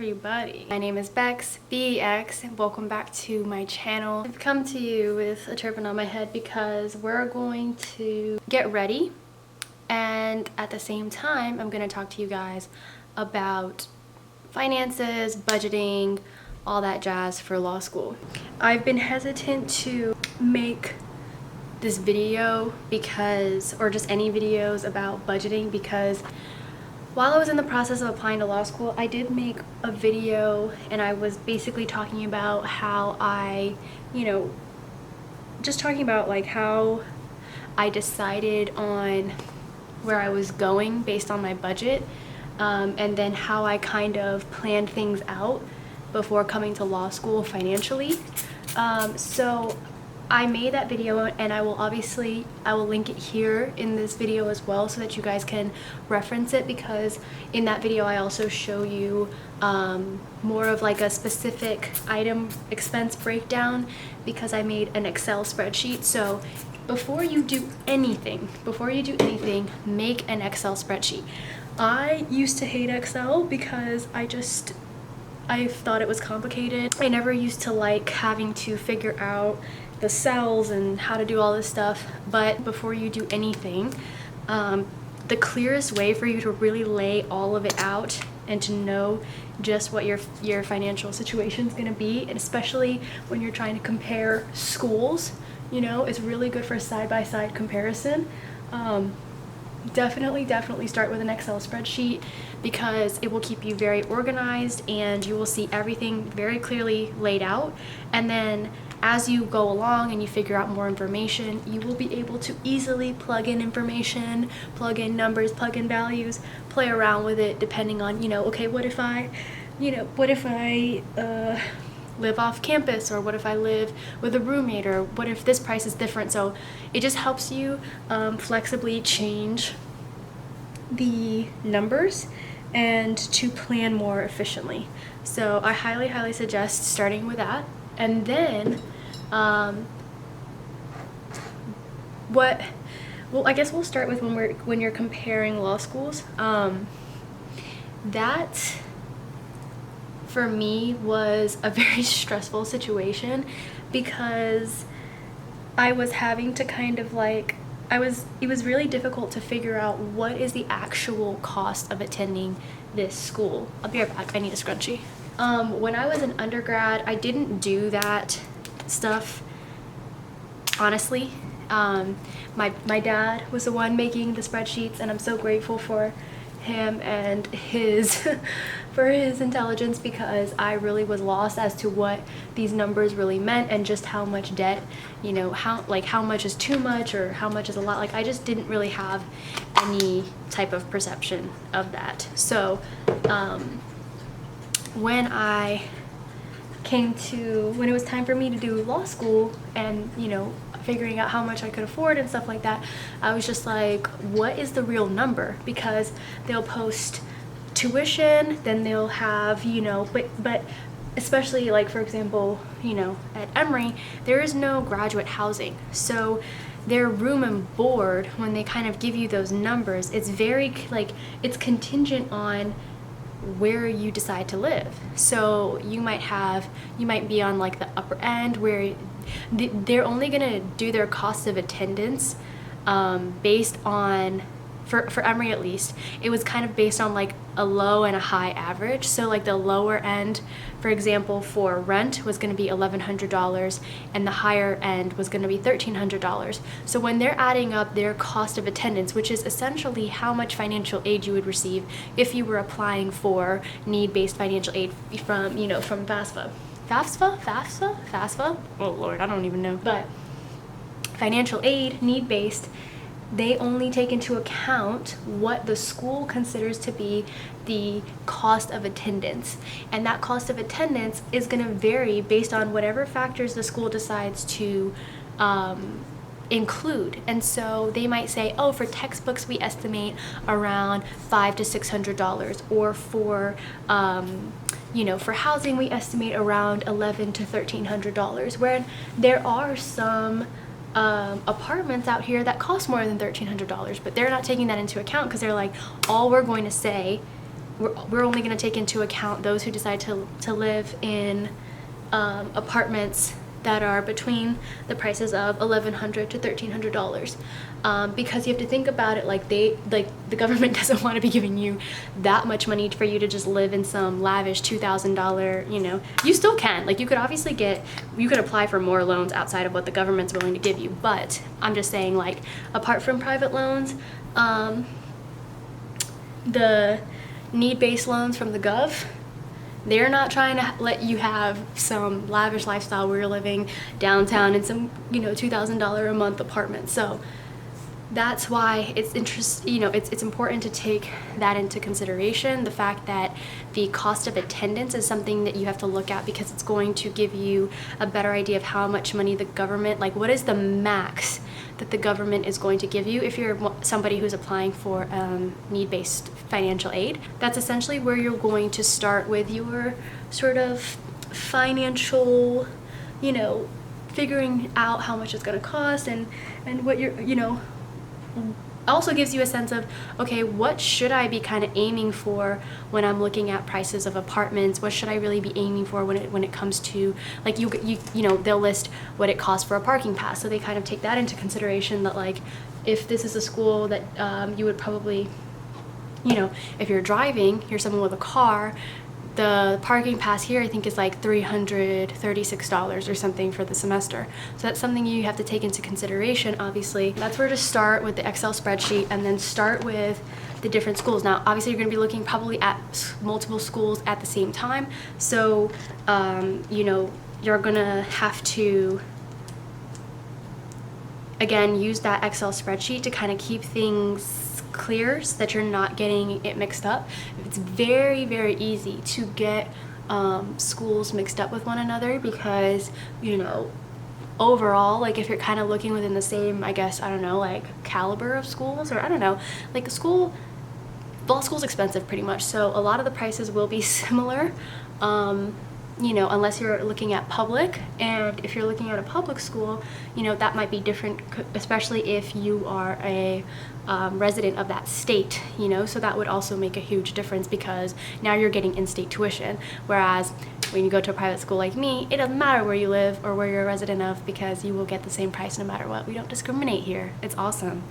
everybody. My name is Bex, BEX, and welcome back to my channel. I've come to you with a turban on my head because we're going to get ready, and at the same time I'm going to talk to you guys about finances, budgeting, all that jazz for law school. I've been hesitant to make this video or just any videos about budgeting because while I was in the process of applying to law school, I did make a video and I was basically talking about how I, just talking about like how I decided on where I was going based on my budget, and then how I kind of planned things out before coming to law school financially. So I made that video and I will link it here in this video as well so that you guys can reference it, because in that video I also show you more of like a specific item expense breakdown because I made an Excel spreadsheet. So before you do anything, make an Excel spreadsheet. I used to hate Excel because I thought it was complicated. I never used to like having to figure out the cells and how to do all this stuff. But before you do anything, the clearest way for you to really lay all of it out and to know just what your financial situation is going to be, and especially when you're trying to compare schools, it's really good for a side-by-side comparison. Definitely start with an Excel spreadsheet because it will keep you very organized and you will see everything very clearly laid out. And then as you go along and you figure out more information, you will be able to easily plug in information, plug in numbers, plug in values, play around with it depending on, okay, what if I live off campus, or what if I live with a roommate, or what if this price is different. So it just helps you flexibly change the numbers and to plan more efficiently. So I highly suggest starting with that. And then I guess we'll start with when you're comparing law schools. That for me was a very stressful situation because I was having to kind of like, it was really difficult to figure out what is the actual cost of attending this school. I'll be right back, I need a scrunchie. When I was an undergrad, I didn't do that stuff, honestly. My dad was the one making the spreadsheets, and I'm so grateful for him and for his intelligence, because I really was lost as to what these numbers really meant and just how much debt, how much is too much or how much is a lot. Like, I just didn't really have any type of perception of that. So when it was time for me to do law school and figuring out how much I could afford and stuff like that, I was just like, what is the real number? Because they'll post tuition, then they'll have but especially like, for example, at Emory there is no graduate housing, so their room and board, when they kind of give you those numbers, it's very like, it's contingent on where you decide to live. So you might be on like the upper end where they're only gonna do their cost of attendance based on, for Emory at least, it was kind of based on like a low and a high average. So like the lower end, for example, for rent was going to be $1,100 and the higher end was going to be $1,300. So when they're adding up their cost of attendance, which is essentially how much financial aid you would receive if you were applying for need-based financial aid from FAFSA. FAFSA? Oh Lord, I don't even know. But financial aid, need-based, they only take into account what the school considers to be the cost of attendance. And that cost of attendance is going to vary based on whatever factors the school decides to include. And so they might say, oh, for textbooks we estimate around $500 to $600, or for for housing we estimate around $1,100 to $1,300, where there are some apartments out here that cost more than $1,300, but they're not taking that into account because they're like, all we're going to say we're only going to take into account those who decide to live in apartments that are between the prices of $1,100 to $1,300, because you have to think about it like the government doesn't want to be giving you that much money for you to just live in some lavish $2,000, you know. You still can, like, you could obviously you could apply for more loans outside of what the government's willing to give you, but I'm just saying, like, apart from private loans, the need-based loans from the gov, they're not trying to let you have some lavish lifestyle where you're living downtown in some, you know, $2,000 a month apartment. So that's why it's it's important to take that into consideration. The fact that the cost of attendance is something that you have to look at, because it's going to give you a better idea of how much money the government, like, what is the max that the government is going to give you if you're somebody who's applying for need-based financial aid. That's essentially where you're going to start with your sort of financial, you know, figuring out how much it's going to cost and what you're, you know, also gives you a sense of, okay, what should I be kind of aiming for when I'm looking at prices of apartments? What should I really be aiming for when it comes to, like, you know, they'll list what it costs for a parking pass, so they kind of take that into consideration, that, like, if this is a school that you would probably, you know, if you're driving, you're someone with a car, the parking pass here I think is like $336 or something for the semester. So that's something you have to take into consideration, obviously. That's where to start with the Excel spreadsheet, and then start with the different schools. Now, obviously you're going to be looking probably at multiple schools at the same time. So, you know, you're going to have to, again, use that Excel spreadsheet to kind of keep things clear so that you're not getting it mixed up. It's very, very easy to get schools mixed up with one another, because, you know, overall, like, if you're kind of looking within the same, I guess, I don't know, like, caliber of schools, or I don't know, like, law school's expensive pretty much, so a lot of the prices will be similar, you know, unless you're looking at public. And if you're looking at a public school, you know, that might be different, especially if you are a resident of that state, you know, so that would also make a huge difference, because now you're getting in-state tuition. Whereas when you go to a private school like me, it doesn't matter where you live or where you're a resident of, because you will get the same price no matter what. We don't discriminate here. It's awesome.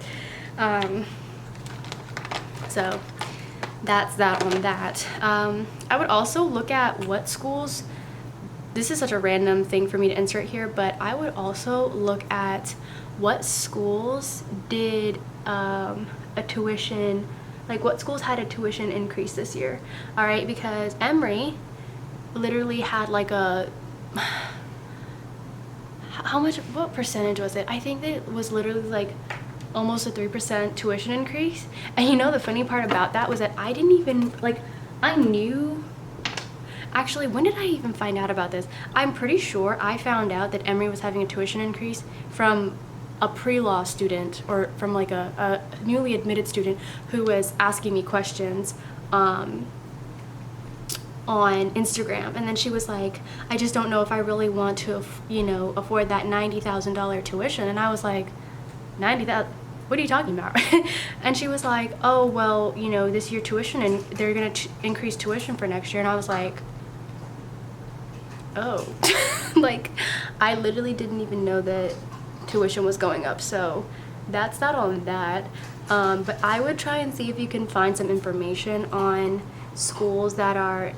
So that's that on that. I would also look at what schools, this is such a random thing for me to insert here, but I would also look at what schools did a tuition, like what schools had a tuition increase this year. All right, because Emory literally had like a, what percentage was it? I think it was literally like almost a 3% tuition increase. And you know, the funny part about that was that I didn't even, like, I knew, actually, when did I even find out about this? I'm pretty sure I found out that Emory was having a tuition increase from a pre-law student, or from like a newly admitted student who was asking me questions on Instagram. And then she was like, I just don't know if I really want to, you know, afford that $90,000 tuition. And I was like, 90,000? What are you talking about? And she was like, oh, well, you know, this year tuition, and they're going to increase tuition for next year. And I was like, oh. Like, I literally didn't even know that tuition was going up. So that's not on that. But I would try and see if you can find some information on schools that are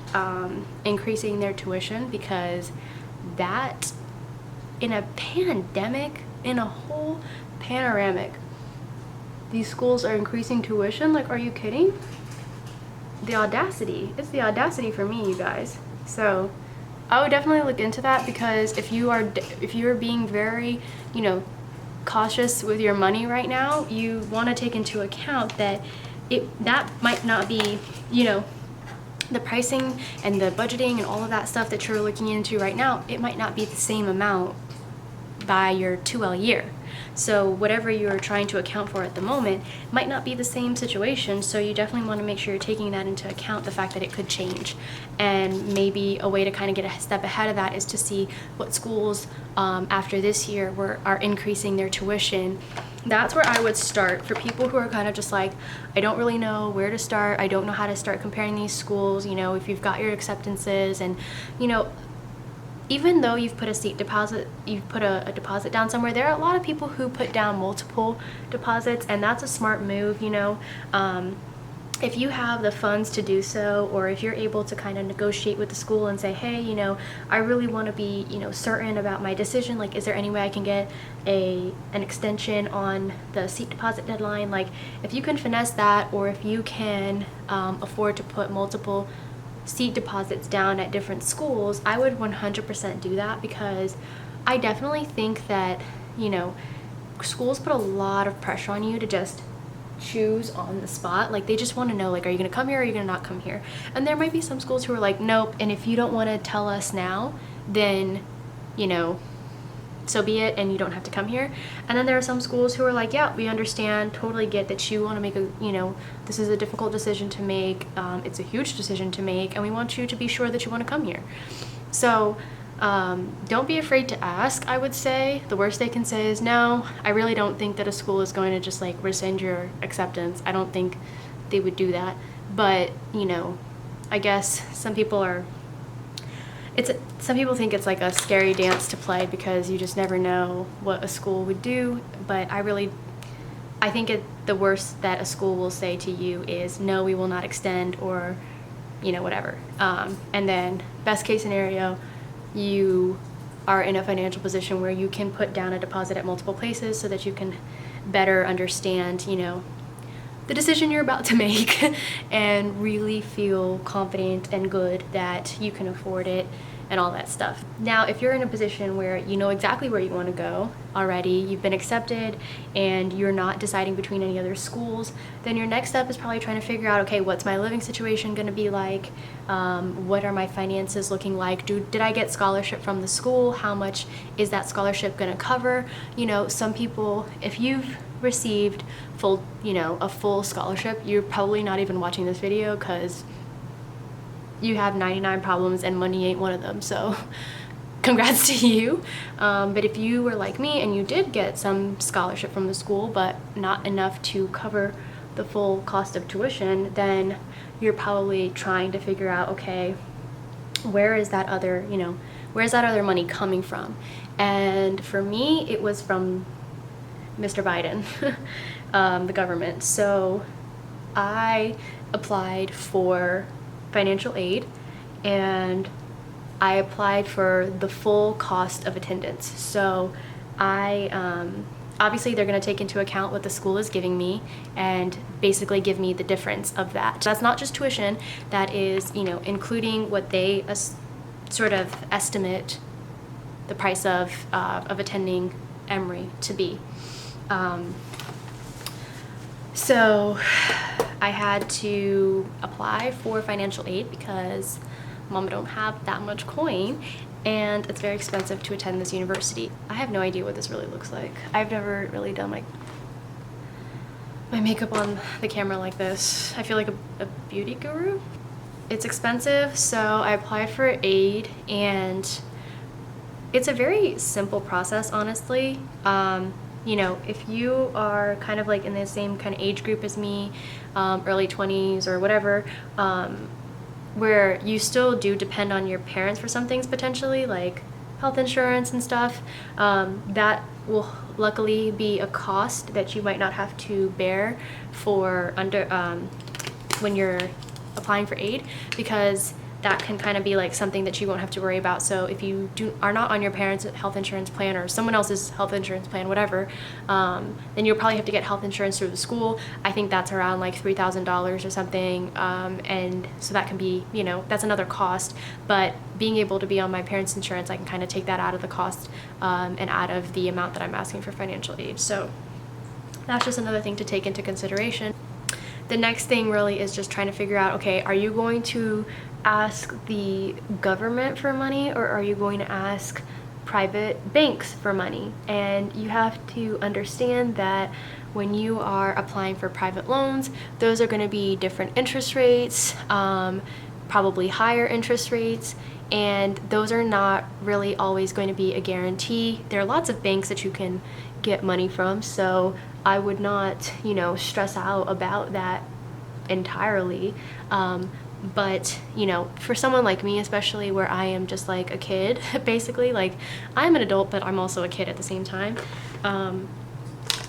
increasing their tuition, because that, in a pandemic, in a whole panoramic, these schools are increasing tuition. Like, are you kidding? The audacity. It's the audacity for me, you guys. So I would definitely look into that, because if you're being very, you know, cautious with your money right now, you want to take into account that that might not be, you know, the pricing and the budgeting and all of that stuff that you're looking into right now, it might not be the same amount by your 2L year. So whatever you're trying to account for at the moment might not be the same situation. So you definitely want to make sure you're taking that into account, the fact that it could change. And maybe a way to kind of get a step ahead of that is to see what schools after this year are increasing their tuition. That's where I would start for people who are kind of just like, I don't really know where to start. I don't know how to start comparing these schools. You know, if you've got your acceptances and, you know, even though you've put a deposit down somewhere, there are a lot of people who put down multiple deposits, and that's a smart move, you know. If you have the funds to do so, or if you're able to kind of negotiate with the school and say, hey, you know, I really want to be, you know, certain about my decision, like, is there any way I can get an extension on the seat deposit deadline? Like, if you can finesse that, or if you can afford to put multiple seat deposits down at different schools, I would 100% do that, because I definitely think that, you know, schools put a lot of pressure on you to just choose on the spot. Like, they just want to know, like, are you going to come here or are you going to not come here? And there might be some schools who are like, nope, and if you don't want to tell us now, then, you know, so be it, and you don't have to come here. And then there are some schools who are like, yeah, we understand, totally get that you want to make a, you know, this is a difficult decision to make, it's a huge decision to make, and we want you to be sure that you want to come here. So don't be afraid to ask, I would say. The worst they can say is no. I really don't think that a school is going to just like rescind your acceptance. I don't think they would do that. But, you know, I guess some people think it's like a scary dance to play, because you just never know what a school would do. But I think the worst that a school will say to you is, no, we will not extend, or, you know, whatever. And then best case scenario, you are in a financial position where you can put down a deposit at multiple places so that you can better understand, you know, the decision you're about to make and really feel confident and good that you can afford it and all that stuff. Now, if you're in a position where you know exactly where you want to go already, you've been accepted, and you're not deciding between any other schools, then your next step is probably trying to figure out, okay, what's my living situation going to be like? What are my finances looking like? Did I get scholarship from the school? How much is that scholarship going to cover? You know, some people, if you've received a full scholarship, you're probably not even watching this video, because you have 99 problems and money ain't one of them. So congrats to you. But if you were like me and you did get some scholarship from the school, but not enough to cover the full cost of tuition, then you're probably trying to figure out, okay, where's that other money coming from? And for me, it was from Mr. Biden, the government. So I applied for financial aid, and I applied for the full cost of attendance. So obviously they're going to take into account what the school is giving me and basically give me the difference of that. That's not just tuition, that is, you know, including what they sort of estimate the price of attending Emory to be. So I had to apply for financial aid because Mama don't have that much coin, and it's very expensive to attend this university. I have no idea what this really looks like. I've never really done like my makeup on the camera like this. I feel like a beauty guru. It's expensive, so I applied for aid, and it's a very simple process, honestly. You know, if you are kind of like in the same kind of age group as me, early 20s or whatever, where you still do depend on your parents for some things potentially, like health insurance and stuff, that will luckily be a cost that you might not have to bear for when you're applying for aid, because that can kind of be like something that you won't have to worry about. So if you are not on your parents' health insurance plan or someone else's health insurance plan, whatever, then you'll probably have to get health insurance through the school. I think that's around like $3,000 or something, and so that can be, you know, that's another cost. But being able to be on my parents' insurance, I can kind of take that out of the cost and out of the amount that I'm asking for financial aid. So that's just another thing to take into consideration. The next thing really is just trying to figure out, okay, are you going to ask the government for money, or are you going to ask private banks for money. And you have to understand that when you are applying for private loans, those are going to be different interest rates, probably higher interest rates, and those are not really always going to be a guarantee. There are lots of banks that you can get money from, so I would not, stress out about that entirely. But for someone like me, especially where I am just like a kid, basically, like I'm an adult, but I'm also a kid at the same time.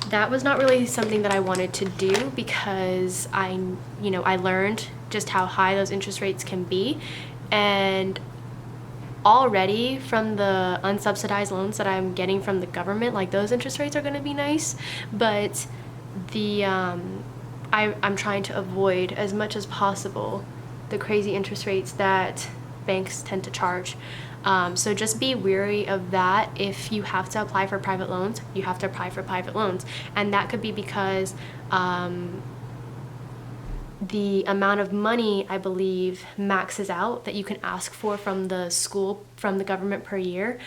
That was not really something that I wanted to do because I learned just how high those interest rates can be. And already from the unsubsidized loans that I'm getting from the government, like those interest rates are going to be nice, but I'm trying to avoid as much as possible the crazy interest rates that banks tend to charge. So just be wary of that. If you have to apply for private loans, you have to apply for private loans. And that could be because the amount of money, I believe, maxes out that you can ask for from the school, from the government per year.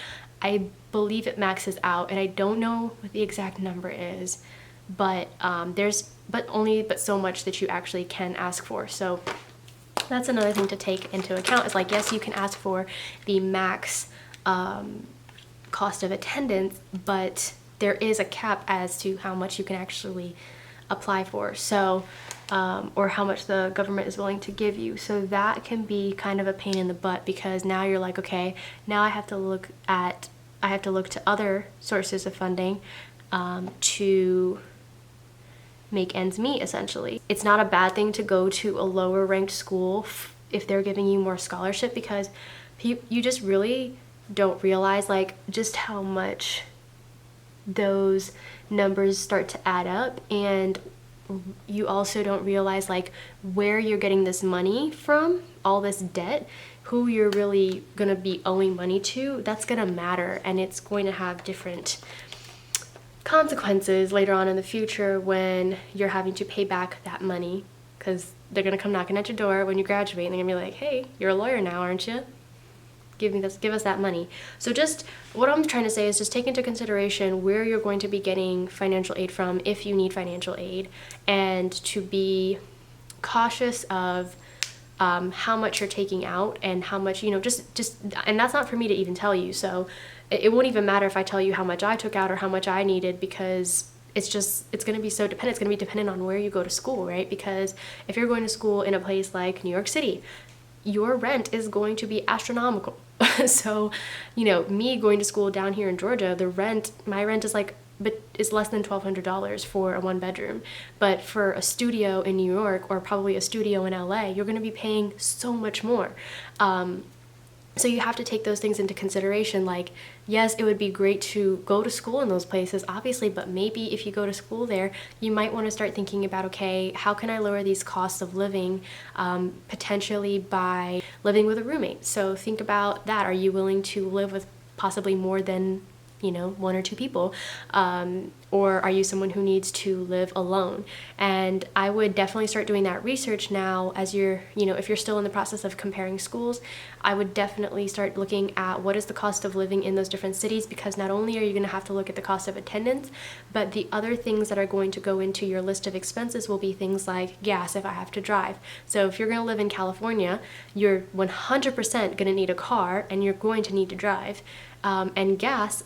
I believe it maxes out, and I don't know what the exact number is, but there's but so much that you actually can ask for. So that's another thing to take into account. Is like, yes, you can ask for the max cost of attendance, but there is a cap as to how much you can actually apply for. So or how much the government is willing to give you. So that can be kind of a pain in the butt, because now you're like, okay, now I have to look to other sources of funding to make ends meet, essentially. It's not a bad thing to go to a lower ranked school if they're giving you more scholarship, because you just really don't realize like just how much those numbers start to add up. And you also don't realize like where you're getting this money from, all this debt, who you're really gonna be owing money to. That's gonna matter, and it's going to have different consequences later on in the future when you're having to pay back that money, because they're gonna come knocking at your door when you graduate and they're gonna be like, hey, you're a lawyer now, aren't you? Give us that money. So just what I'm trying to say is just take into consideration where you're going to be getting financial aid from if you need financial aid, and to be cautious of how much you're taking out and how much, just and that's not for me to even tell you. So it won't even matter if I tell you how much I took out or how much I needed, because it's going to be so dependent. It's going to be dependent on where you go to school, right? Because if you're going to school in a place like New York City, your rent is going to be astronomical. So, me going to school down here in Georgia, my rent is but it's less than $1,200 for a 1-bedroom. But for a studio in New York, or probably a studio in LA, you're going to be paying so much more. So you have to take those things into consideration. Like, yes, it would be great to go to school in those places, obviously, but maybe if you go to school there, you might want to start thinking about, okay, how can I lower these costs of living, potentially by living with a roommate? So think about that. Are you willing to live with possibly more than 1 or 2 people, or are you someone who needs to live alone? And I would definitely start doing that research now as you're, if you're still in the process of comparing schools. I would definitely start looking at what is the cost of living in those different cities, because not only are you going to have to look at the cost of attendance, but the other things that are going to go into your list of expenses will be things like gas if I have to drive. So if you're going to live in California, you're 100% going to need a car, and you're going to need to drive, and gas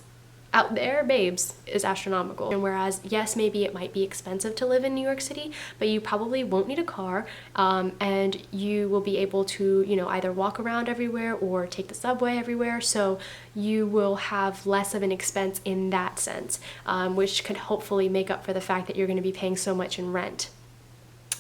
out there, babes, is astronomical. And whereas, yes, maybe it might be expensive to live in New York City, but you probably won't need a car, and you will be able to, either walk around everywhere or take the subway everywhere. So you will have less of an expense in that sense, which could hopefully make up for the fact that you're going to be paying so much in rent.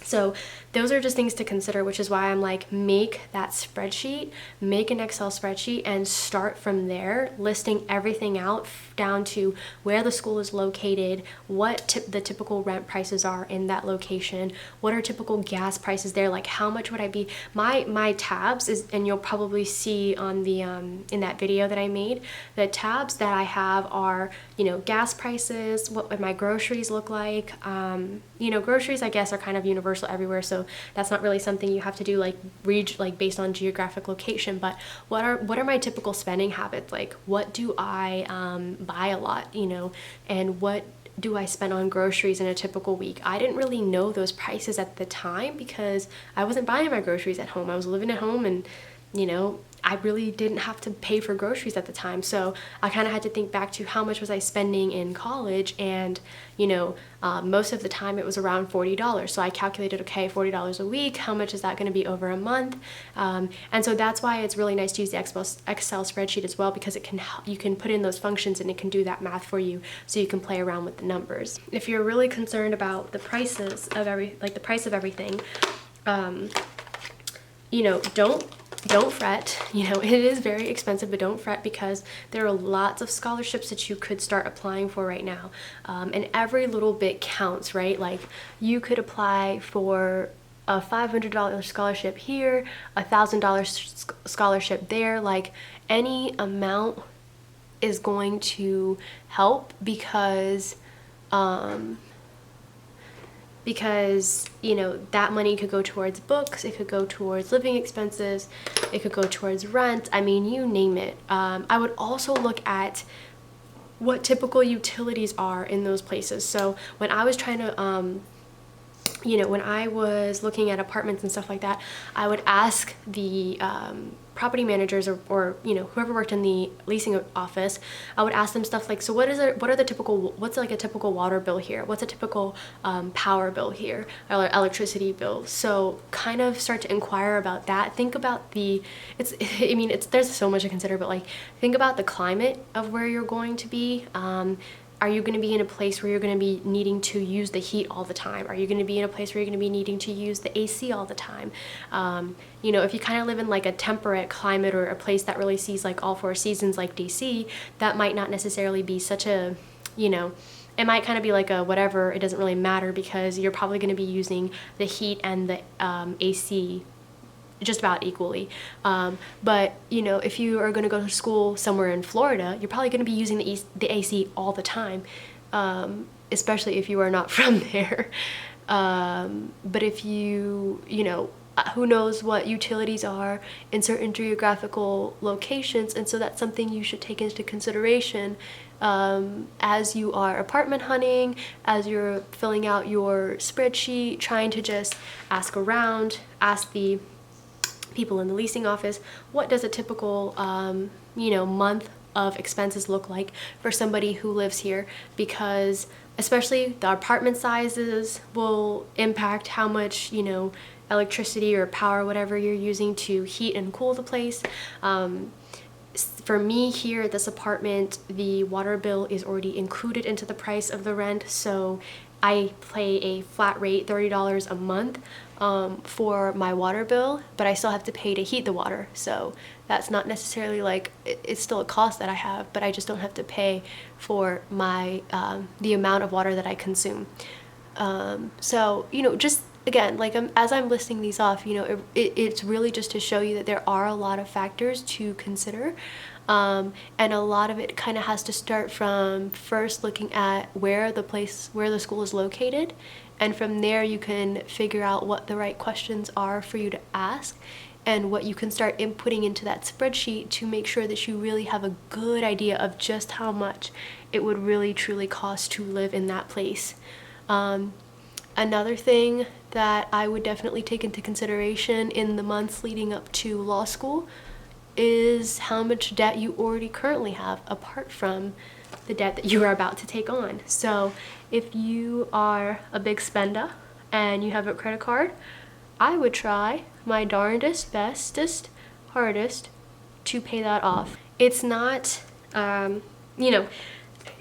So those are just things to consider, which is why I'm like, make that spreadsheet, make an Excel spreadsheet, and start from there, listing everything out down to where the school is located, what the typical rent prices are in that location, what are typical gas prices there, like how much would I be, my tabs is, and you'll probably see on the in that video that I made, the tabs that I have are, gas prices, what my groceries look like, groceries I guess are kind of universal universal everywhere, so that's not really something you have to do like based on geographic location. But what are my typical spending habits? Like, what do I buy a lot, and what do I spend on groceries in a typical week? I didn't really know those prices at the time because I wasn't buying my groceries at home. I was living at home, and I really didn't have to pay for groceries at the time. So I kind of had to think back to how much was I spending in college, and most of the time it was around $40. So I calculated, okay, $40 a week, how much is that going to be over a month? And so that's why it's really nice to use the Excel spreadsheet as well, because you can put in those functions and it can do that math for you, so you can play around with the numbers. If you're really concerned about the prices of the price of everything, don't fret. It is very expensive, but don't fret, because there are lots of scholarships that you could start applying for right now. And every little bit counts, right? Like, you could apply for a $500 scholarship here, $1,000 scholarship there. Like, any amount is going to help, because that money could go towards books, it could go towards living expenses, it could go towards rent. I mean, you name it. I would also look at what typical utilities are in those places. So when I was trying to when I was looking at apartments and stuff like that, I would ask the property managers or whoever worked in the leasing office. I would ask them stuff like, so what's like a typical water bill here? What's a typical power bill here, or electricity bill? So kind of start to inquire about that. Think about there's so much to consider, but like, think about the climate of where you're going to be. Are you going to be in a place where you're going to be needing to use the heat all the time? Are you going to be in a place where you're going to be needing to use the AC all the time? If you kind of live in like a temperate climate, or a place that really sees like all 4 seasons like DC, that might not necessarily be such a, it might kind of be like a whatever, it doesn't really matter, because you're probably going to be using the heat and the AC just about equally. But if you are going to go to school somewhere in Florida, you're probably going to be using the AC all the time, especially if you are not from there. But if who knows what utilities are in certain geographical locations, and so that's something you should take into consideration as you are apartment hunting, as you're filling out your spreadsheet, trying to just ask around, ask the people in the leasing office, what does a typical month of expenses look like for somebody who lives here? Because especially the apartment sizes will impact how much electricity or power, whatever you're using to heat and cool the place. For me here at this apartment, the water bill is already included into the price of the rent, so I pay a flat rate, $30 a month for my water bill, but I still have to pay to heat the water. So that's not necessarily like, it's still a cost that I have, but I just don't have to pay for my the amount of water that I consume. So just again, like as I'm listing these off, it's really just to show you that there are a lot of factors to consider. And a lot of it kind of has to start from first looking at where the school is located, and from there you can figure out what the right questions are for you to ask, and what you can start inputting into that spreadsheet to make sure that you really have a good idea of just how much it would really truly cost to live in that place. Another thing that I would definitely take into consideration in the months leading up to law school is how much debt you already currently have, apart from the debt that you are about to take on. So if you are a big spender and you have a credit card, I would try my darndest, bestest, hardest to pay that off. It's not,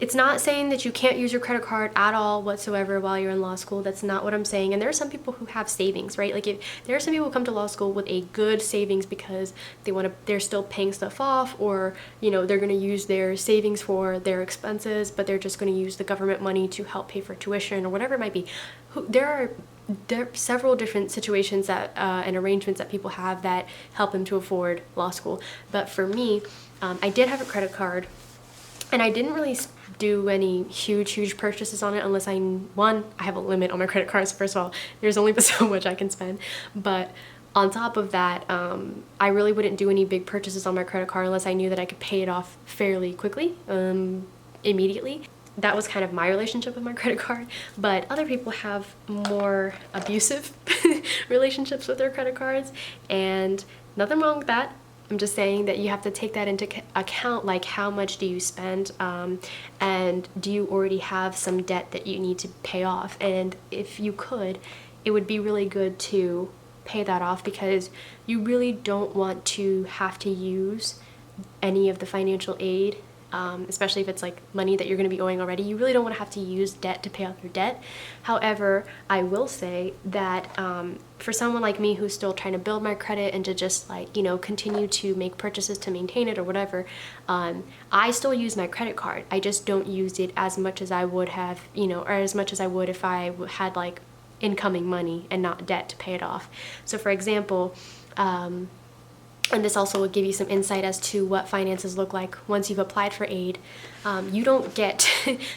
it's not saying that you can't use your credit card at all whatsoever while you're in law school. That's not what I'm saying. And there are some people who have savings, right? Like, if there are some people who come to law school with a good savings because they're still paying stuff off, or they're going to use their savings for their expenses, but they're just going to use the government money to help pay for tuition or whatever it might be. There are several different situations that and arrangements that people have that help them to afford law school. But for me, I did have a credit card, and I didn't really do any huge purchases on it unless I have a limit on my credit cards. First of all, there's only so much I can spend, but on top of that, I really wouldn't do any big purchases on my credit card unless I knew that I could pay it off fairly quickly, immediately. That was kind of my relationship with my credit card, but other people have more abusive relationships with their credit cards, and nothing wrong with that. I'm just saying that you have to take that into account, like how much do you spend, and do you already have some debt that you need to pay off? And if you could, it would be really good to pay that off, because you really don't want to have to use any of the financial aid, especially if it's like money that you're going to be owing already. You really don't want to have to use debt to pay off your debt. However, I will say that for someone like me who's still trying to build my credit and to just like, you know, continue to make purchases to maintain it or whatever, I still use my credit card. I just don't use it as much as I would have, you know, or as much as I would if I had like incoming money and not debt to pay it off. So for example, and this also will give you some insight as to what finances look like once you've applied for aid. You don't get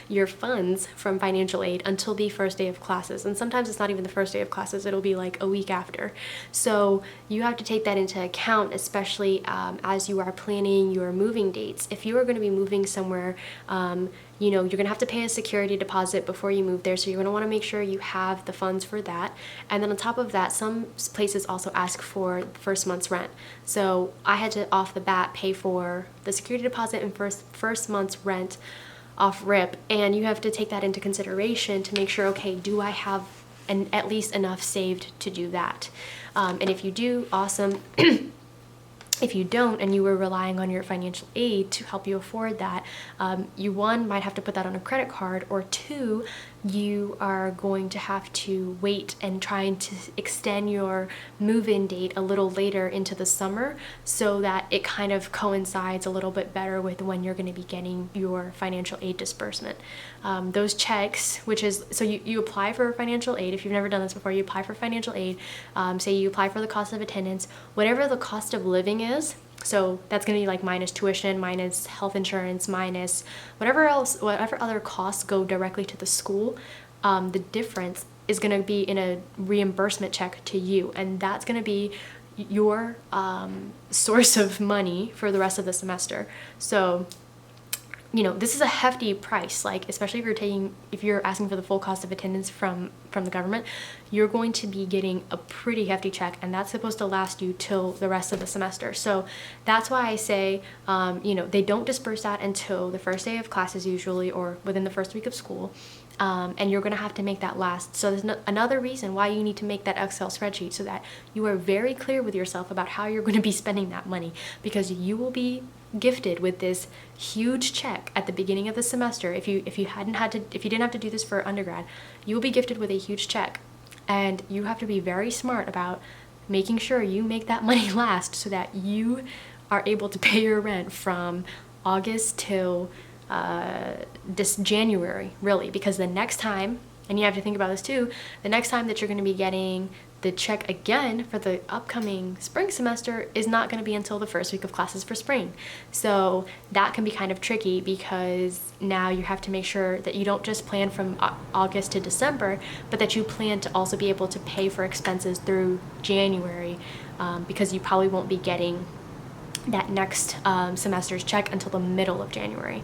your funds from financial aid until the first day of classes. And sometimes it's not even the first day of classes, it'll be like a week after. So you have to take that into account, especially as you are planning your moving dates. If you are going to be moving somewhere, you know, you're going to have to pay a security deposit before you move there, so you're going to want to make sure you have the funds for that. And then on top of that, some places also ask for the first month's rent. So I had to, off the bat, pay for the security deposit and first month's rent off rip, and you have to take that into consideration to make sure, okay, do I have at least enough saved to do that? And if you do, awesome. If you don't, and you were relying on your financial aid to help you afford that, you one, might have to put that on a credit card, or two, you are going to have to wait and trying to extend your move-in date a little later into the summer so that it kind of coincides a little bit better with when you're going to be getting your financial aid disbursement. Those checks, which is, so you apply for financial aid. If you've never done this before, you apply for financial aid. Say you apply for the cost of attendance, whatever the cost of living is. So that's going to be like minus tuition, minus health insurance, minus whatever other costs go directly to the school. The difference is going to be in a reimbursement check to you, and that's going to be your source of money for the rest of the semester. So, you know, this is a hefty price, like especially if you're asking for the full cost of attendance from the government, you're going to be getting a pretty hefty check, and that's supposed to last you till the rest of the semester. So that's why I say, you know, they don't disperse that until the first day of classes usually, or within the first week of school. And you're going to have to make that last. So there's another reason why you need to make that Excel spreadsheet, so that you are very clear with yourself about how you're going to be spending that money, because you will be gifted with this huge check at the beginning of the semester. If you didn't have to do this for undergrad, you will be gifted with a huge check, and you have to be very smart about making sure you make that money last so that you are able to pay your rent from August till this January, really, because the next time, and you have to think about this too, the next time that you're going to be getting the check again for the upcoming spring semester is not going to be until the first week of classes for spring. So that can be kind of tricky, because now you have to make sure that you don't just plan from August to December, but that you plan to also be able to pay for expenses through January, because you probably won't be getting that next semester's check until the middle of January.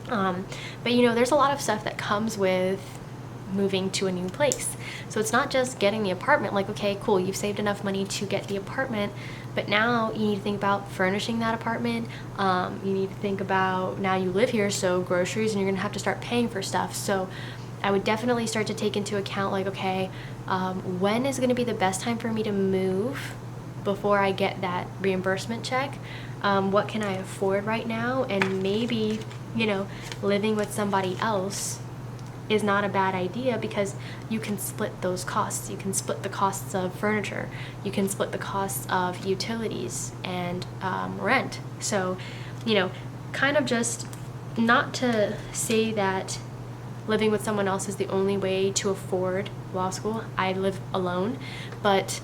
But you know, there's a lot of stuff that comes with moving to a new place. So it's not just getting the apartment, like, okay, cool, you've saved enough money to get the apartment, but now you need to think about furnishing that apartment. You need to think about, now you live here, so groceries, and you're gonna have to start paying for stuff. So I would definitely start to take into account, like, okay, when is gonna be the best time for me to move before I get that reimbursement check? What can I afford right now? And maybe, you know, living with somebody else is not a bad idea, because you can split those costs. You can split the costs of furniture. You can split the costs of utilities and rent. So, you know, kind of just not to say that living with someone else is the only way to afford law school. I live alone, but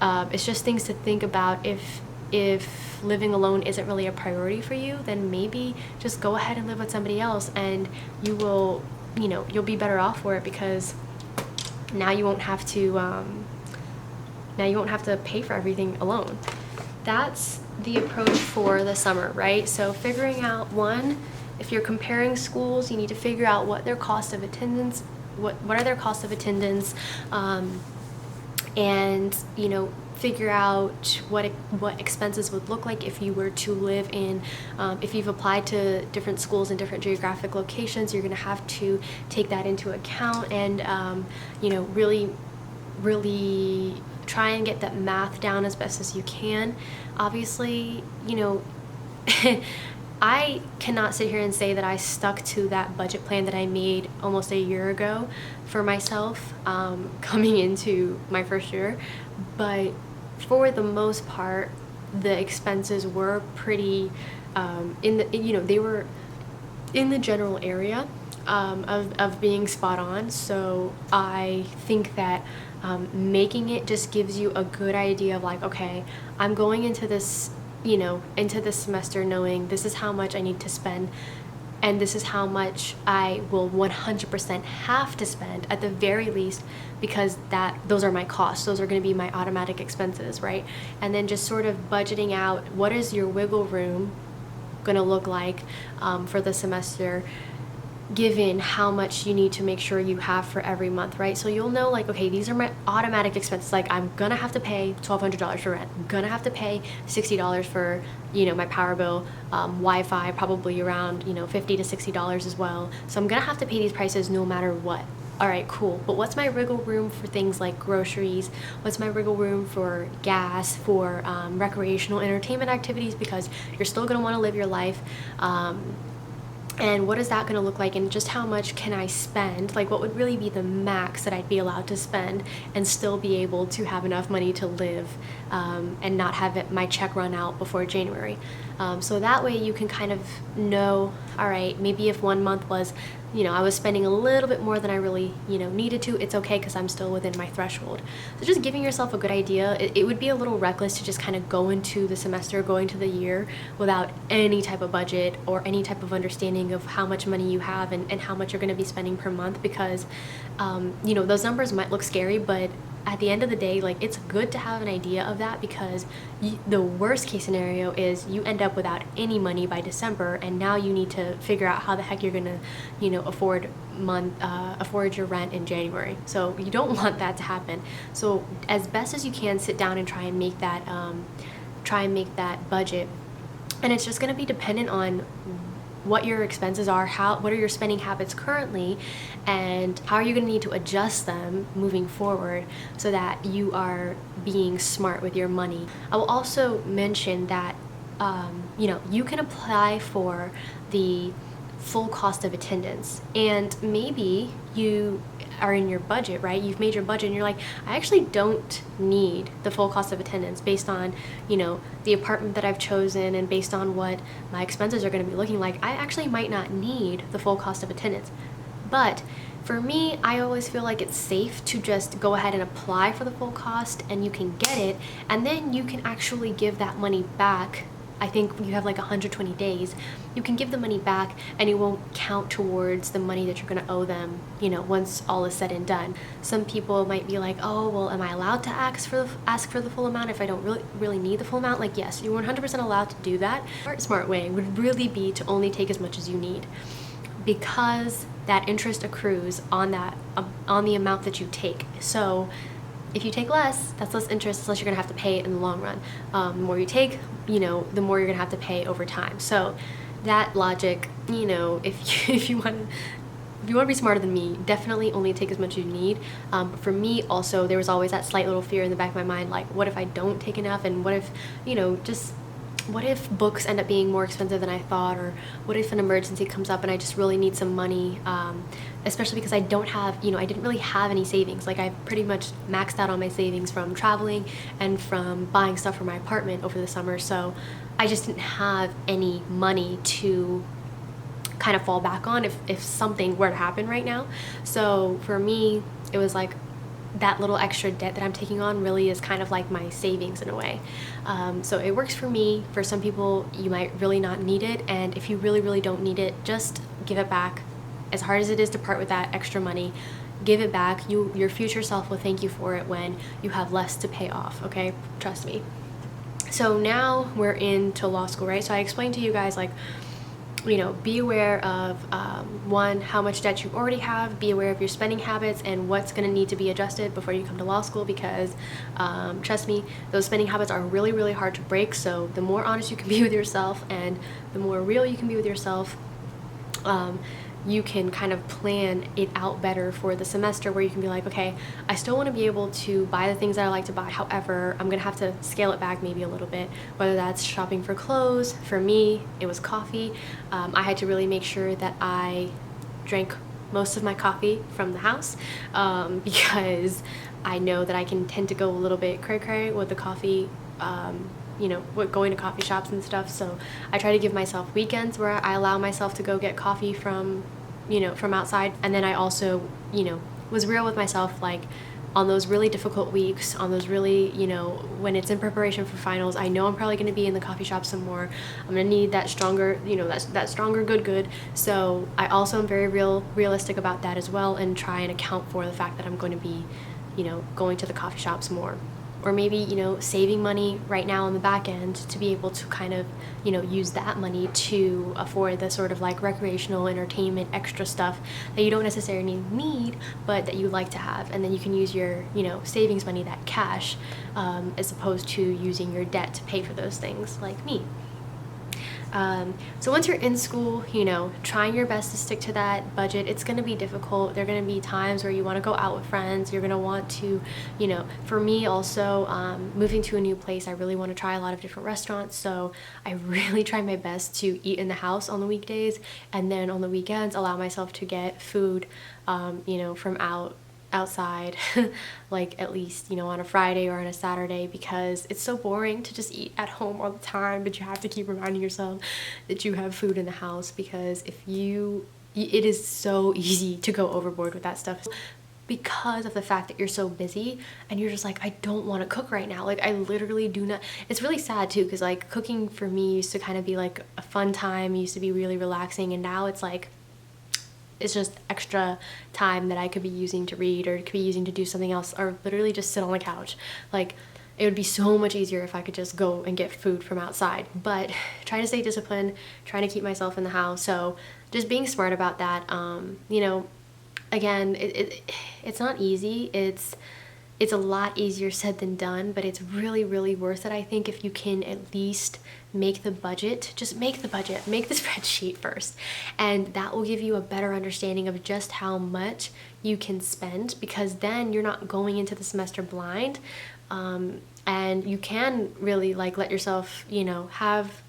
it's just things to think about if if living alone isn't really a priority for you, then maybe just go ahead and live with somebody else, and you will, you'll be better off for it, because now you won't have to pay for everything alone. That's the approach for the summer, right? So figuring out, one, if you're comparing schools, you need to figure out what their cost of attendance, what are their cost of attendance, and figure out what expenses would look like if you were to live in, if you've applied to different schools in different geographic locations. You're going to have to take that into account, and really try and get that math down as best as you can. Obviously, I cannot sit here and say that I stuck to that budget plan that I made almost a year ago for myself, coming into my first year, but for the most part, the expenses were pretty they were in the general area of being spot on. So I think that making it just gives you a good idea of like, okay, I'm going into this semester knowing this is how much I need to spend, and this is how much I will 100% have to spend at the very least, because those are my costs. Those are going to be my automatic expenses, right? And then just sort of budgeting out, what is your wiggle room going to look like for the semester, given how much you need to make sure you have for every month, right? So you'll know, like, okay, these are my automatic expenses. Like, I'm gonna have to pay $1,200 for rent. I'm gonna have to pay $60 for, my power bill, Wi-Fi, probably around, $50 to $60 as well. So I'm gonna have to pay these prices no matter what. All right, cool. But what's my wiggle room for things like groceries? What's my wiggle room for gas, for recreational entertainment activities? Because you're still gonna wanna live your life. And what is that going to look like, and just how much can I spend? Like, what would really be the max that I'd be allowed to spend and still be able to have enough money to live, and not have my check run out before January. So that way you can kind of know, all right, maybe if 1 month was, I was spending a little bit more than I really, needed to, it's okay because I'm still within my threshold. So just giving yourself a good idea. It would be a little reckless to just kind of go into the semester, go into the year without any type of budget or any type of understanding of how much money you have and how much you're going to be spending per month, because, those numbers might look scary, but at the end of the day, like, it's good to have an idea of that, because the worst case scenario is you end up without any money by December, and now you need to figure out how the heck you're gonna, afford your rent in January. So you don't want that to happen. So as best as you can, sit down and try and make that budget, and it's just gonna be dependent on what your expenses are, what are your spending habits currently, and how are you going to need to adjust them moving forward so that you are being smart with your money. I will also mention that you can apply for the full cost of attendance, and maybe you are in your budget, right? You've made your budget and you're like, I actually don't need the full cost of attendance based on, the apartment that I've chosen and based on what my expenses are going to be looking like. I actually might not need the full cost of attendance. But for me, I always feel like it's safe to just go ahead and apply for the full cost, and you can get it, and then you can actually give that money back. I think you have like 120 days. You can give the money back, and it won't count towards the money that you're going to owe them, once all is said and done. Some people might be like, oh, well, am I allowed to ask for the full amount if I don't really need the full amount? Like, yes, you're 100% allowed to do that. Smart way would really be to only take as much as you need, because that interest accrues on the amount that you take. So if you take less, that's less interest, it's less you're gonna have to pay in the long run. The more you take, the more you're gonna have to pay over time. So that logic, if you want to be smarter than me, definitely only take as much as you need. For me also, there was always that slight little fear in the back of my mind, like, what if I don't take enough, and what if, what if books end up being more expensive than I thought, or what if an emergency comes up and I just really need some money, especially because I don't have, I didn't really have any savings. Like, I pretty much maxed out on my savings from traveling and from buying stuff for my apartment over the summer, so I just didn't have any money to kind of fall back on if something were to happen right now. So for me, it was like, that little extra debt that I'm taking on really is kind of like my savings in a way. So it works for me. For some people, you might really not need it. And if you really, really don't need it, just give it back. As hard as it is to part with that extra money, give it back. Your future self will thank you for it when you have less to pay off, okay? Trust me. So now we're into law school, right? So I explained to you guys, like, you know, be aware of one, how much debt you already have, be aware of your spending habits and what's going to need to be adjusted before you come to law school, because trust me, those spending habits are really, really hard to break. So the more honest you can be with yourself and the more real you can be with yourself, you can kind of plan it out better for the semester, where you can be like, okay, I still want to be able to buy the things that I like to buy. However, I'm going to have to scale it back maybe a little bit, whether that's shopping for clothes. For me, it was coffee. I had to really make sure that I drank most of my coffee from the house, because I know that I can tend to go a little bit cray-cray with the coffee, you know, going to coffee shops and stuff. So I try to give myself weekends where I allow myself to go get coffee from, you know, from outside. And then I also, you know, was real with myself, like on those really difficult weeks, on those really, you know, when it's in preparation for finals, I know I'm probably going to be in the coffee shop some more. I'm going to need that stronger, you know, that stronger good. So I also am very realistic about that as well, and try and account for the fact that I'm going to be, you know, going to the coffee shops more. Or maybe, you know, saving money right now on the back end to be able to kind of, you know, use that money to afford the sort of like recreational entertainment extra stuff that you don't necessarily need, but that you like to have. And then you can use your, you know, savings money, that cash, as opposed to using your debt to pay for those things, like me. So once you're in school, you know, trying your best to stick to that budget. It's going to be difficult. There are going to be times where you want to go out with friends. You're going to want to, you know, for me also, moving to a new place, I really want to try a lot of different restaurants. So I really try my best to eat in the house on the weekdays, and then on the weekends allow myself to get food, you know, from outside, like at least, you know, on a Friday or on a Saturday, because it's so boring to just eat at home all the time. But you have to keep reminding yourself that you have food in the house, because it is so easy to go overboard with that stuff, because of the fact that you're so busy and you're just like, I don't want to cook right now. Like, I literally do not. It's really sad too, because like cooking for me used to kind of be like a fun time, it used to be really relaxing, and now it's like, it's just extra time that I could be using to read, or could be using to do something else, or literally just sit on the couch. Like, it would be so much easier if I could just go and get food from outside. But trying to stay disciplined, trying to keep myself in the house. So just being smart about that. You know, again, it's not easy. It's a lot easier said than done, but it's really, really worth it, I think, if you can at least make the budget. Just make the budget, make the spreadsheet first, and that will give you a better understanding of just how much you can spend, because then you're not going into the semester blind, and you can really like let yourself, you know, have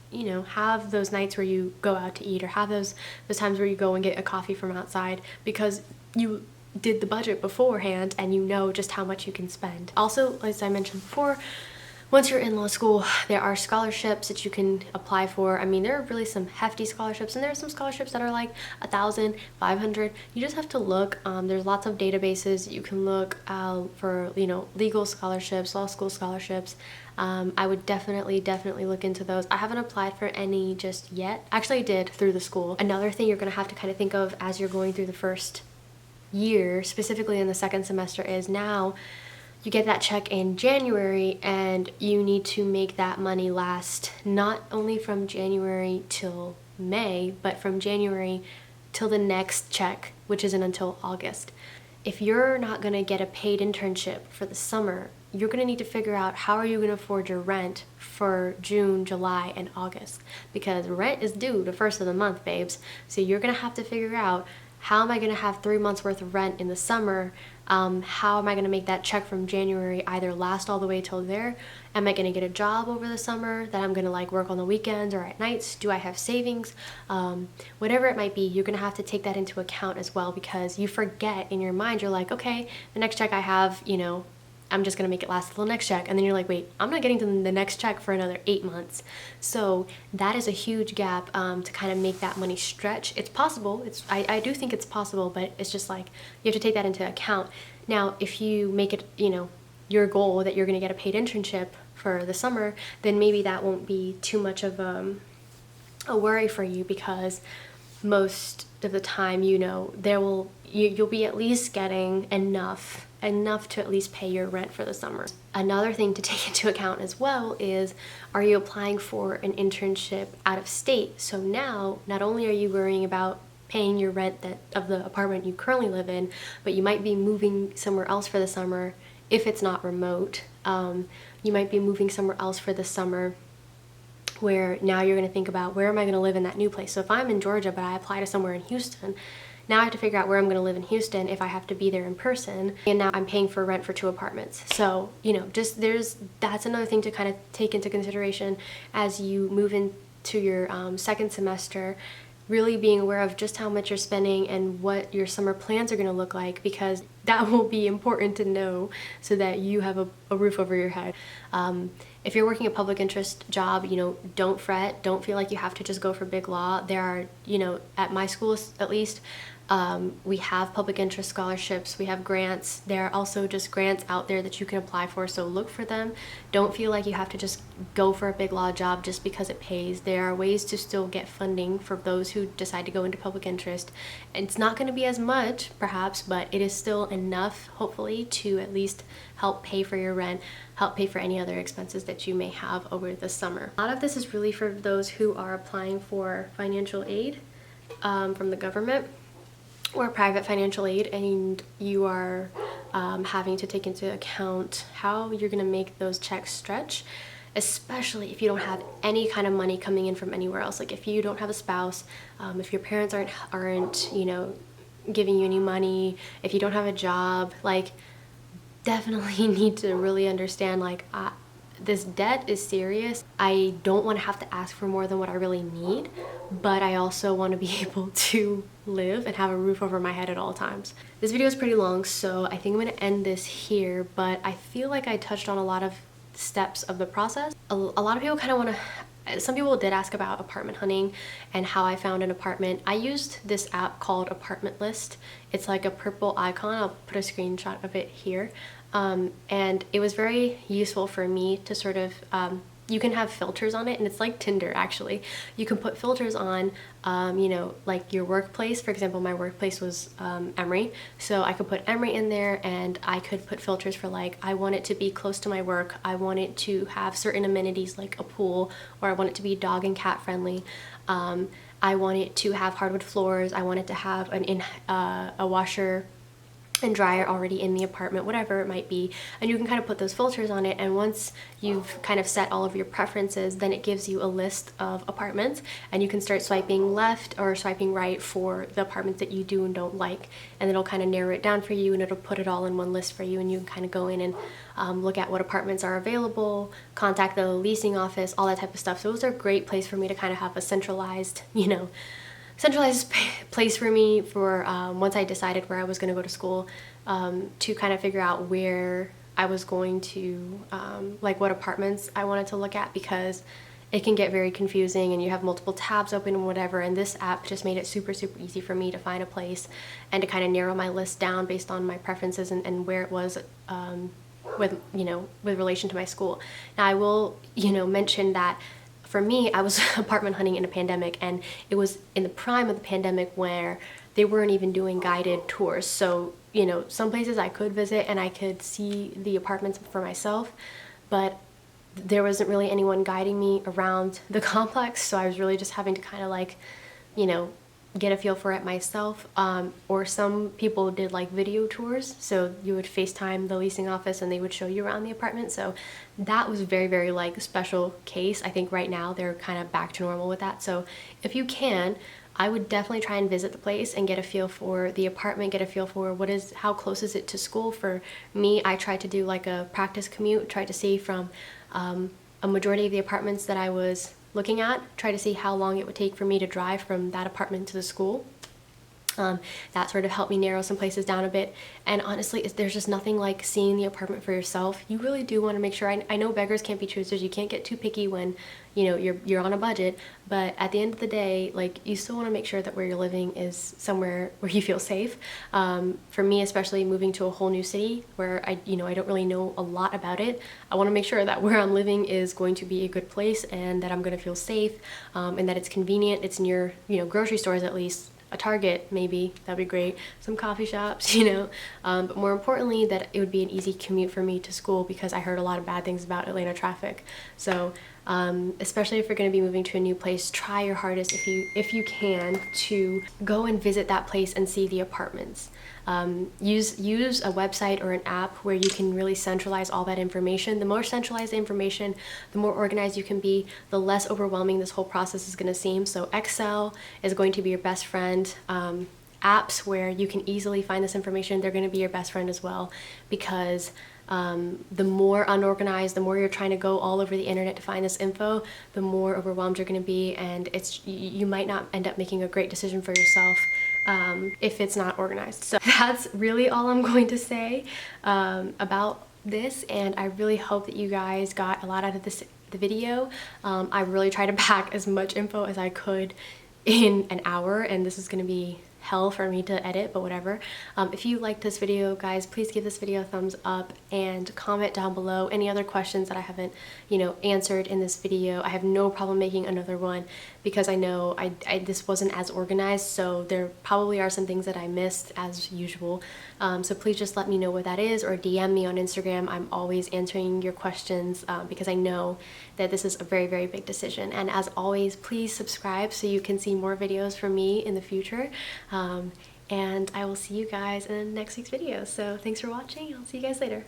those nights where you go out to eat, or have those times where you go and get a coffee from outside, because you did the budget beforehand and you know just how much you can spend. Also, as I mentioned before, once you're in law school, there are scholarships that you can apply for. I mean, there are really some hefty scholarships, and there are some scholarships that are like 1,000, 500. You just have to look. There's lots of databases you can look for, you know, legal scholarships, law school scholarships. I would definitely look into those. I haven't applied for any just yet. Actually, I did through the school. Another thing you're gonna have to kind of think of as you're going through the first year, specifically in the second semester, is now you get that check in January, and you need to make that money last not only from January till May, but from January till the next check, which isn't until August. If you're not going to get a paid internship for the summer, you're going to need to figure out how are you going to afford your rent for June, July, and August, because rent is due the first of the month, babes. So you're going to have to figure out, how am I going to have 3 months worth of rent in the summer? How am I going to make that check from January either last all the way till there? Am I going to get a job over the summer that I'm going to like work on the weekends or at nights? Do I have savings? Whatever it might be, you're going to have to take that into account as well, because you forget in your mind, you're like, okay, the next check I have, you know, I'm just gonna make it last till the next check. And then you're like, wait, I'm not getting to the next check for another 8 months. So that is a huge gap to kind of make that money stretch. It's possible. I do think it's possible, but it's just like you have to take that into account. Now, if you make it, your goal that you're gonna get a paid internship for the summer, then maybe that won't be too much of a worry for you, because most of the time, you'll be at least getting enough to at least pay your rent for the summer. Another thing to take into account as well is, are you applying for an internship out of state? So now, not only are you worrying about paying your rent of the apartment you currently live in, but you might be moving somewhere else for the summer if it's not remote. You might be moving somewhere else for the summer, where now you're going to think about, where am I going to live in that new place? So if I'm in Georgia but I apply to somewhere in Houston, now I have to figure out where I'm going to live in Houston if I have to be there in person, and now I'm paying for rent for 2 apartments. So that's another thing to kind of take into consideration as you move into your second semester, really being aware of just how much you're spending and what your summer plans are going to look like, because that will be important to know so that you have a roof over your head. If you're working a public interest job, don't fret. Don't feel like you have to just go for big law. There are, at my school at least, we have public interest scholarships, we have grants. There are also just grants out there that you can apply for, so look for them. Don't feel like you have to just go for a big law job just because it pays. There are ways to still get funding for those who decide to go into public interest. And it's not going to be as much, perhaps, but it is still enough, hopefully, to at least help pay for your rent, help pay for any other expenses that you may have over the summer. A lot of this is really for those who are applying for financial aid from the government, or private financial aid, and you are having to take into account how you're going to make those checks stretch, especially if you don't have any kind of money coming in from anywhere else. Like if you don't have a spouse, if your parents aren't giving you any money, if you don't have a job, like definitely need to really understand, like, this debt is serious. I don't want to have to ask for more than what I really need, but I also want to be able to live and have a roof over my head at all times. This video is pretty long, so I think I'm going to end this here, but I feel like I touched on a lot of steps of the process. A lot of people kind of want to, some people did ask about apartment hunting and how I found an apartment. I used this app called Apartment List. It's like a purple icon. I'll put a screenshot of it here. And it was very useful for me to sort of, you can have filters on it, and it's like Tinder actually. You can put filters on, like your workplace. For example, my workplace was Emory, so I could put Emory in there, and I could put filters for, like, I want it to be close to my work, I want it to have certain amenities like a pool, or I want it to be dog and cat friendly. I want it to have hardwood floors, I want it to have a washer and dryer already in the apartment, whatever it might be, and you can kind of put those filters on it. And once you've kind of set all of your preferences, then it gives you a list of apartments, and you can start swiping left or swiping right for the apartments that you do and don't like, and it'll kind of narrow it down for you, and it'll put it all in one list for you, and you can kind of go in and look at what apartments are available, contact the leasing office, all that type of stuff. So those are a great place for me to kind of have a centralized place for me for once I decided where I was going to go to school, to kind of figure out where I was going to, like what apartments I wanted to look at, because it can get very confusing and you have multiple tabs open and whatever, and this app just made it super easy for me to find a place and to kind of narrow my list down based on my preferences and where it was with relation to my school. Now I will mention that for me, I was apartment hunting in a pandemic, and it was in the prime of the pandemic where they weren't even doing guided tours. So, some places I could visit and I could see the apartments for myself, but there wasn't really anyone guiding me around the complex. So I was really just having to kind of get a feel for it myself. Or some people did like video tours, so you would FaceTime the leasing office and they would show you around the apartment. So that was very like special case. I think right now they're kind of back to normal with that. So if you can, I would definitely try and visit the place and get a feel for the apartment, get a feel for how close is it to school. For me, I tried to do like a practice commute, tried to see from a majority of the apartments that I was looking at, try to see how long it would take for me to drive from that apartment to the school. That sort of helped me narrow some places down a bit. And honestly, there's just nothing like seeing the apartment for yourself. You really do want to make sure. I know beggars can't be choosers. You can't get too picky when, you know, you're on a budget. But at the end of the day, like, you still want to make sure that where you're living is somewhere where you feel safe. For me, especially moving to a whole new city where I don't really know a lot about it, I want to make sure that where I'm living is going to be a good place and that I'm going to feel safe, and that it's convenient. It's near, grocery stores at least. A Target, maybe, that'd be great, some coffee shops, but more importantly, that it would be an easy commute for me to school, because I heard a lot of bad things about Atlanta traffic. So especially if you're going to be moving to a new place, try your hardest if you can to go and visit that place and see the apartments. Use a website or an app where you can really centralize all that information. The more centralized the information, the more organized you can be, the less overwhelming this whole process is going to seem. So Excel is going to be your best friend. Apps where you can easily find this information, they're going to be your best friend as well, because the more unorganized, the more you're trying to go all over the internet to find this info, the more overwhelmed you're going to be, and you might not end up making a great decision for yourself if it's not organized. So that's really all I'm going to say about this, and I really hope that you guys got a lot out of the video. I really tried to pack as much info as I could in an hour, and this is going to be hell for me to edit, but whatever. If you liked this video, guys, please give this video a thumbs up and comment down below any other questions that I haven't, answered in this video. I have no problem making another one, because I know this wasn't as organized, so there probably are some things that I missed as usual. So please just let me know what that is, or DM me on Instagram. I'm always answering your questions, because I know that this is a very, very big decision. And as always, please subscribe so you can see more videos from me in the future. And I will see you guys in next week's video. So thanks for watching. I'll see you guys later.